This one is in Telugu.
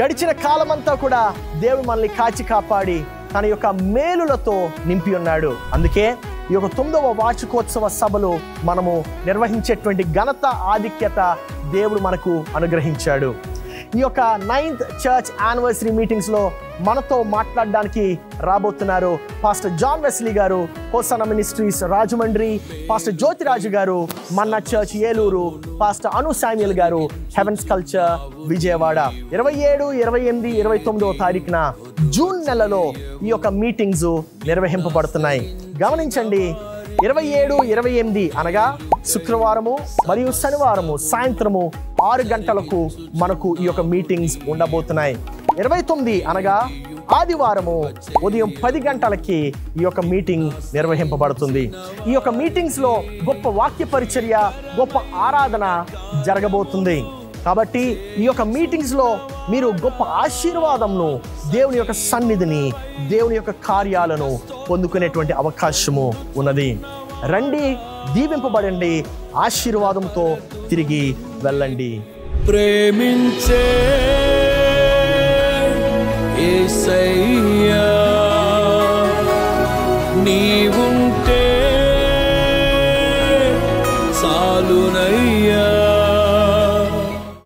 గడిచిన కాలమంతా కూడా దేవుడు మనల్ని కాచి కాపాడి తన యొక్క మేలులతో నింపి ఉన్నాడు. అందుకే ఈ యొక్క 9వ వార్షికోత్సవ సభలు మనము నిర్వహించేటువంటి ఘనత, ఆధిక్యత దేవుడు మనకు అనుగ్రహించాడు. ఈ యొక్క 9th చర్చ్ యానివర్సరీ మీటింగ్స్లో మనతో మాట్లాడడానికి రాబోతున్నారు పాస్టర్ జాన్ వెస్లీ గారు, hosanna ministries Rajahmundry, pastor Jyothiraju గారు, మన్నా చర్చ్ ఏలూరు, పాస్టర్ అను శామ్యుయల్ గారు, హెవెన్స్ కల్చర్ విజయవాడ. 27, 28, 29వ తారీఖున జూన్ నెలలో ఈ యొక్క మీటింగ్స్ నిర్వహింపబడుతున్నాయి. గమనించండి, 27, 28 అనగా శుక్రవారము మరియు శనివారము సాయంత్రము 6 గంటలకు మనకు ఈ యొక్క మీటింగ్స్ ఉండబోతున్నాయి. 29 అనగా ఆదివారము ఉదయం 10 గంటలకి ఈ యొక్క మీటింగ్ నిర్వహింపబడుతుంది. ఈ యొక్క మీటింగ్స్లో గొప్ప వాక్య పరిచర్య, గొప్ప ఆరాధన జరగబోతుంది. కాబట్టి ఈ యొక్క మీటింగ్స్లో మీరు గొప్ప ఆశీర్వాదంను, దేవుని యొక్క సన్నిధిని, దేవుని యొక్క కార్యాలను పొందుకునేటువంటి అవకాశము ఉన్నది. రండి, దీవింపబడండి, ఆశీర్వాదంతో తిరిగి వెళ్ళండి. ప్రేమించే యేసయ్యా నీవుంటే చాలునయ్యా.